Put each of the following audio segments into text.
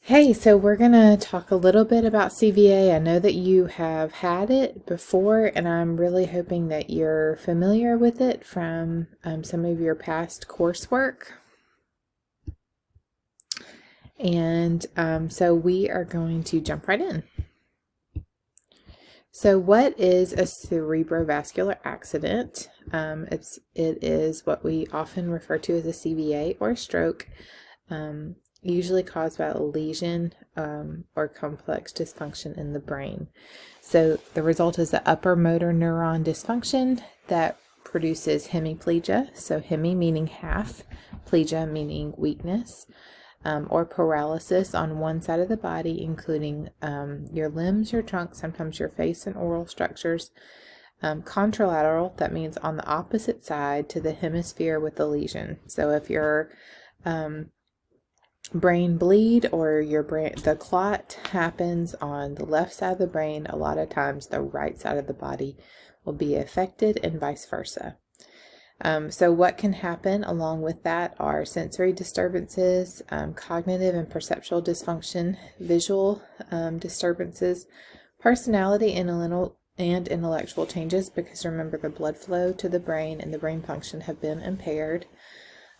Hey, so we're going to talk a little bit about CVA. I know that you have had it before, and I'm really hoping that you're familiar with it from some of your past coursework. And so we are going to jump right in. So what is a cerebrovascular accident? It is what we often refer to as a CVA or stroke. Usually caused by a lesion or complex dysfunction in the brain. So the result is the upper motor neuron dysfunction that produces hemiplegia. So hemi meaning half, plegia meaning weakness, or paralysis on one side of the body, including your limbs, your trunk, sometimes your face and oral structures. Contralateral, that means on the opposite side to the hemisphere with the lesion. So if your brain bleed or the clot happens on the left side of the brain, a lot of times the right side of the body will be affected and vice versa. So what can happen along with that are sensory disturbances, cognitive and perceptual dysfunction, visual disturbances, personality and intellectual changes, because remember the blood flow to the brain and the brain function have been impaired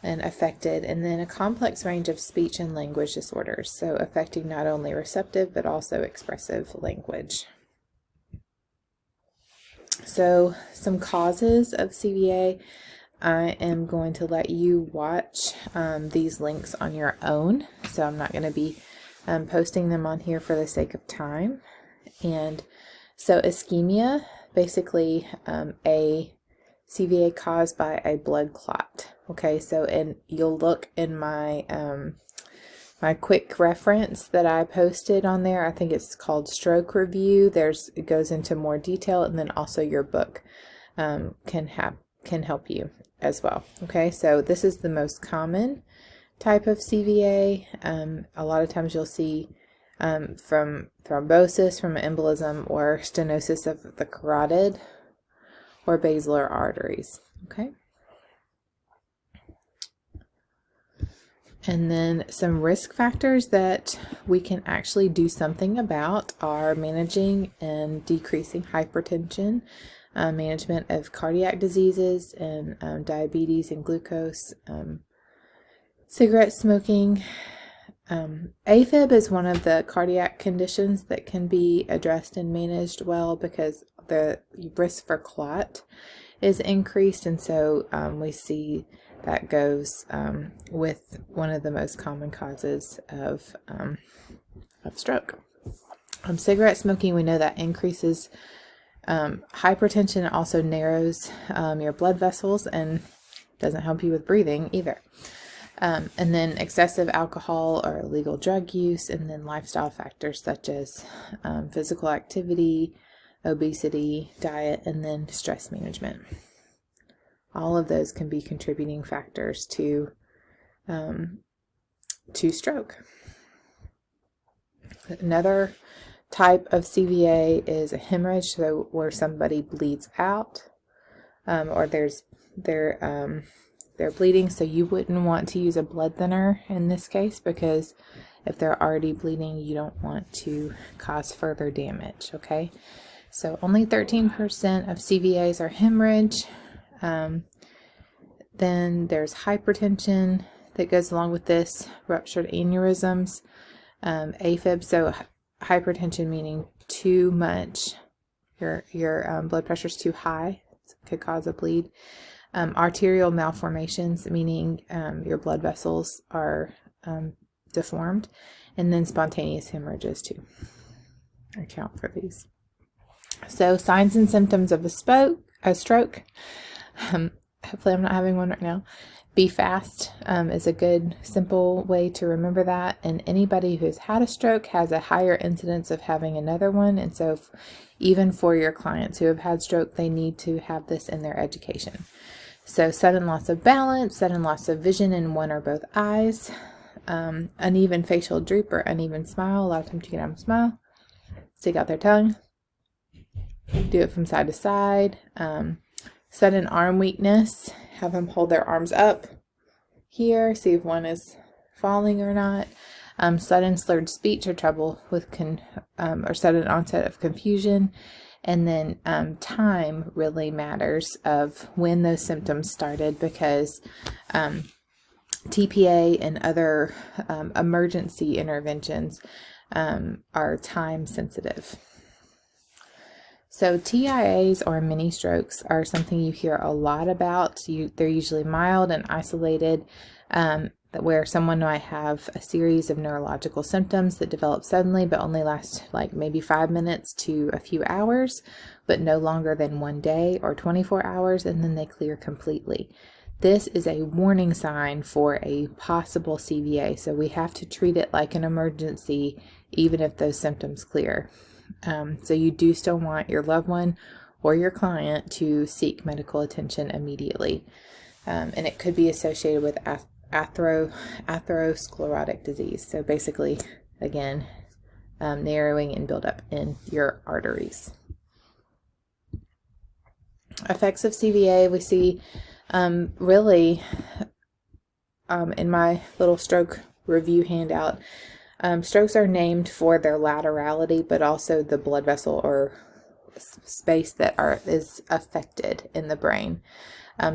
and affected, and then a complex range of speech and language disorders, so affecting not only receptive but also expressive language. So some causes of CVA, I am going to let you watch these links on your own, so I'm not going to be posting them on here for the sake of time. And so ischemia, basically a CVA caused by a blood clot. Okay, so you'll look in my my quick reference that I posted on there. I think it's called Stroke Review. It goes into more detail, and then also your book can help you as well. Okay, so this is the most common type of CVA. A lot of times you'll see from thrombosis, from embolism, or stenosis of the carotid or basilar arteries. Okay. And then some risk factors that we can actually do something about are managing and decreasing hypertension, management of cardiac diseases and diabetes and glucose, cigarette smoking. AFib is one of the cardiac conditions that can be addressed and managed well because the risk for clot is increased, and so we see that goes with one of the most common causes of stroke. Cigarette smoking, we know that increases hypertension, also narrows your blood vessels and doesn't help you with breathing either. And then excessive alcohol or illegal drug use, and then lifestyle factors such as physical activity, obesity, diet, and then stress management. All of those can be contributing factors to stroke. Another type of CVA is a hemorrhage, so where somebody bleeds out, or they're bleeding. So you wouldn't want to use a blood thinner in this case, because if they're already bleeding, you don't want to cause further damage. Okay, so only 13% of CVAs are hemorrhage. Then there's hypertension that goes along with this, ruptured aneurysms, AFib, so hypertension meaning too much, your blood pressure is too high, it could cause a bleed. Arterial malformations, meaning your blood vessels are deformed, and then spontaneous hemorrhages too account for these. So signs and symptoms of a stroke. Hopefully I'm not having one right now. Be fast is a good, simple way to remember that. And anybody who's had a stroke has a higher incidence of having another one. And so even for your clients who have had stroke, they need to have this in their education. So sudden loss of balance, sudden loss of vision in one or both eyes, uneven facial droop or uneven smile. A lot of times you can have them smile, stick out their tongue, do it from side to side. Sudden arm weakness, have them hold their arms up here, see if one is falling or not. sudden slurred speech or trouble with or sudden onset of confusion. And then time really matters of when those symptoms started, because TPA and other emergency interventions are time sensitive. So TIAs, or mini strokes, are something you hear a lot about. They're usually mild and isolated, where someone might have a series of neurological symptoms that develop suddenly but only last like maybe 5 minutes to a few hours, but no longer than 1 day or 24 hours, and then they clear completely. This is a warning sign for a possible CVA, so we have to treat it like an emergency even if those symptoms clear. So you do still want your loved one or your client to seek medical attention immediately. And it could be associated with Atheroatherosclerotic Disease. So basically, again, narrowing and buildup in your arteries. Effects of CVA, we see really in my little stroke review handout. Strokes are named for their laterality, but also the blood vessel or space that is affected in the brain.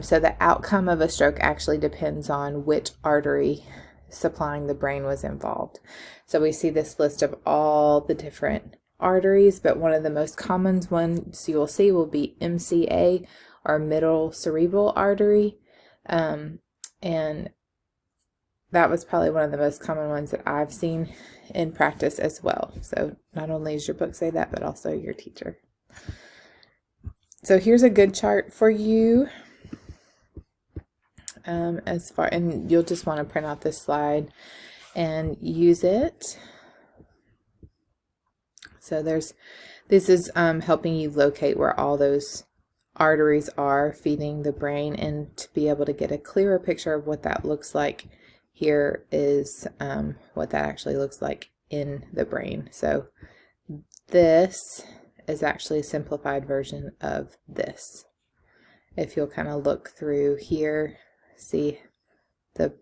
So the outcome of a stroke actually depends on which artery supplying the brain was involved. So we see this list of all the different arteries, but one of the most common ones you will see will be MCA, or middle cerebral artery. And that was probably one of the most common ones that I've seen in practice as well. So not only does your book say that, but also your teacher. So here's a good chart for you. And you'll just want to print out this slide and use it. So this is helping you locate where all those arteries are feeding the brain, and to be able to get a clearer picture of what that looks like. Here is what that actually looks like in the brain. So this is actually a simplified version of this. If you'll kind of look through here, see the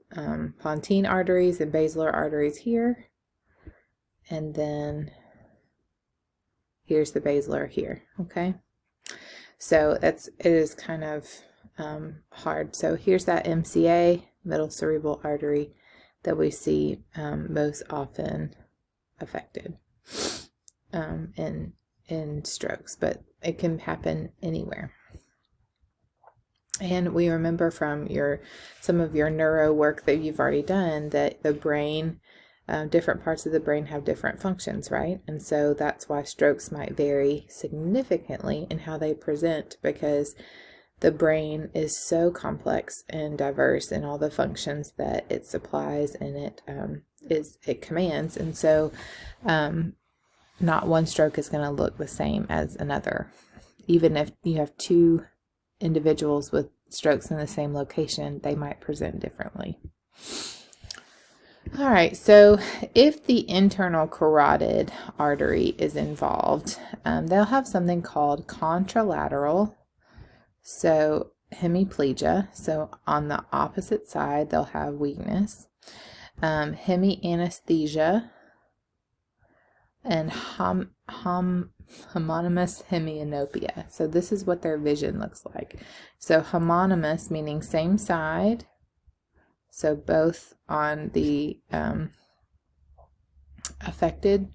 pontine arteries and basilar arteries here, and then here's the basilar here. Okay, so it is kind of hard. So here's that MCA, middle cerebral artery, that we see most often affected in strokes, but it can happen anywhere. And we remember from some of your neuro work that you've already done that the brain, different parts of the brain have different functions, right? And so that's why strokes might vary significantly in how they present, because the brain is so complex and diverse in all the functions that it supplies and it commands. And so not one stroke is going to look the same as another. Even if you have two individuals with strokes in the same location, they might present differently. All right, so if the internal carotid artery is involved, they'll have something called contralateral, so hemiplegia. So on the opposite side, they'll have weakness, hemianesthesia, and homonymous hemianopia. So this is what their vision looks like. So homonymous meaning same side, so both on the affected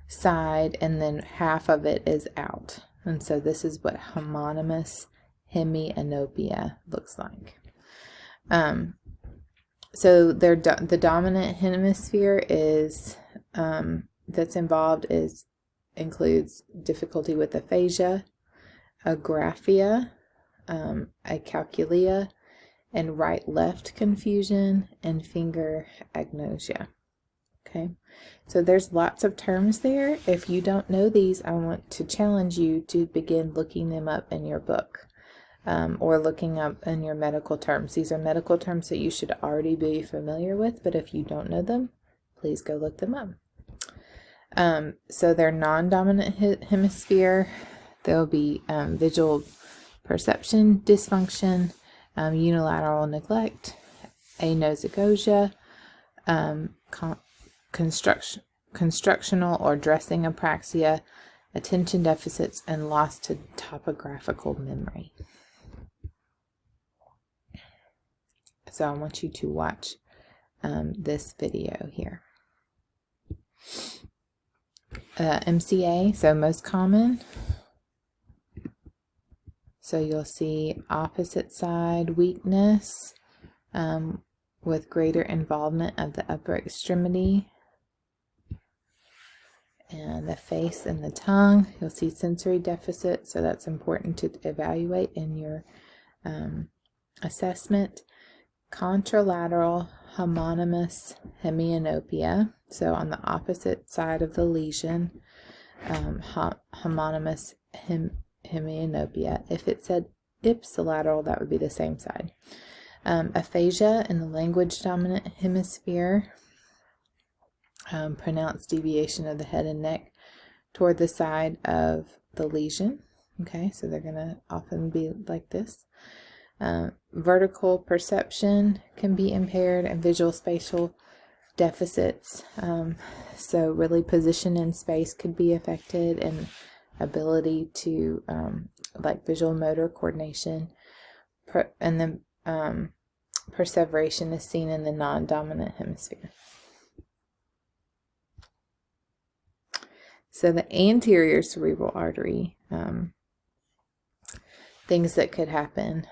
side, and then half of it is out. And so this is what homonymous hemianopia looks like. So the dominant hemisphere is that's involved includes difficulty with aphasia, agraphia, acalculia, and right-left confusion, and finger agnosia. Okay, so there's lots of terms there. If you don't know these, I want to challenge you to begin looking them up in your book, or looking up in your medical terms. These are medical terms that you should already be familiar with, but if you don't know them, please go look them up. So their non-dominant hemisphere, there'll be visual perception dysfunction, unilateral neglect, anozagogia, constructional or dressing apraxia, attention deficits, and loss to topographical memory. So I want you to watch this video here. MCA, so most common. So you'll see opposite side weakness with greater involvement of the upper extremity and the face and the tongue. You'll see sensory deficit, so that's important to evaluate in your assessment. Contralateral homonymous hemianopia, so on the opposite side of the lesion, homonymous hemianopia. If it said ipsilateral, that would be the same side. Aphasia in the language dominant hemisphere, pronounced deviation of the head and neck toward the side of the lesion. Okay, so they're going to often be like this. Vertical perception can be impaired, and visual spatial deficits. So really position in space could be affected, and ability to like visual motor coordination. And then perseveration is seen in the non-dominant hemisphere. So the anterior cerebral artery, things that could happen.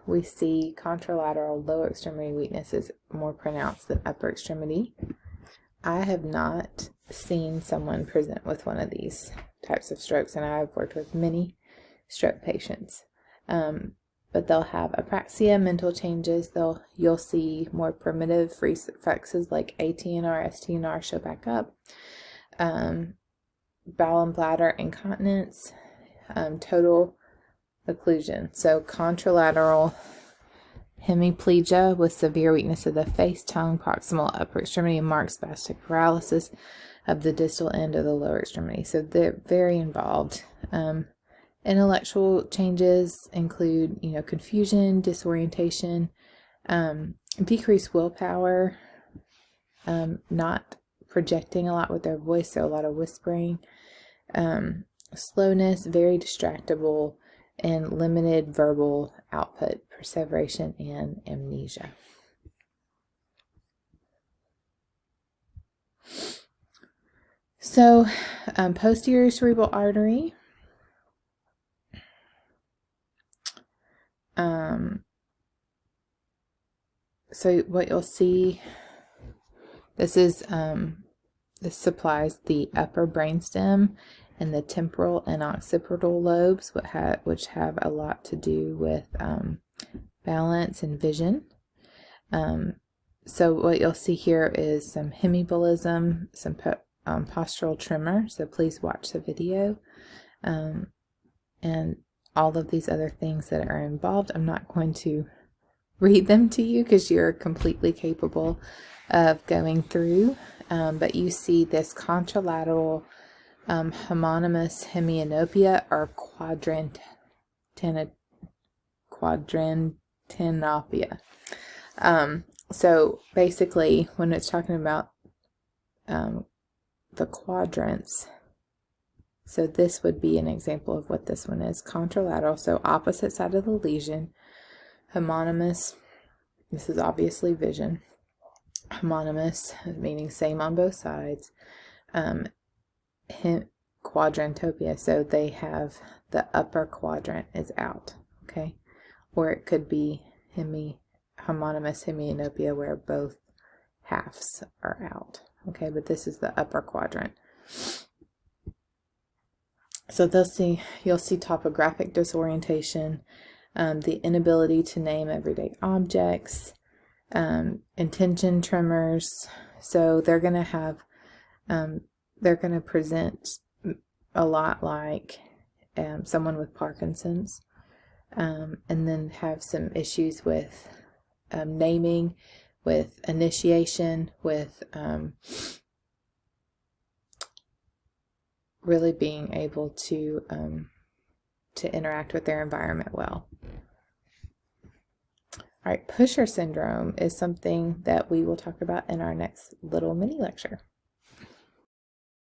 We see contralateral lower extremity weakness is more pronounced than upper extremity. I have not seen someone present with one of these types of strokes, and I've worked with many stroke patients. But they'll have apraxia, mental changes. You'll see more primitive reflexes like ATNR, STNR show back up. Bowel and bladder incontinence, total occlusion. So contralateral hemiplegia with severe weakness of the face, tongue, proximal upper extremity, and marked spastic paralysis of the distal end of the lower extremity. So they're very involved. Intellectual changes include, confusion, disorientation, decreased willpower, not projecting a lot with their voice, so a lot of whispering, slowness, very distractible, and limited verbal output, perseveration, and amnesia. So, posterior cerebral artery. So what you'll see, this supplies the upper brainstem and the temporal and occipital lobes, which have a lot to do with balance and vision. So what you'll see here is some hemibolism, some postural tremor. So please watch the video, and all of these other things that are involved. I'm not going to read them to you because you're completely capable of going through. But you see this contralateral homonymous hemianopia or quadrantenopia. So basically, when it's talking about the quadrants, so this would be an example of what this one is. Contralateral, so opposite side of the lesion. Homonymous, this is obviously vision. Homonymous, meaning same on both sides. Quadrantopia, so they have the upper quadrant is out, okay? Or it could be homonymous hemianopia where both halves are out, okay? But this is the upper quadrant. So you'll see topographic disorientation, the inability to name everyday objects, intention tremors. So they're going to have, they're going to present a lot like someone with Parkinson's, and then have some issues with naming, with initiation, with really being able to interact with their environment well. All right, pusher syndrome is something that we will talk about in our next little mini lecture.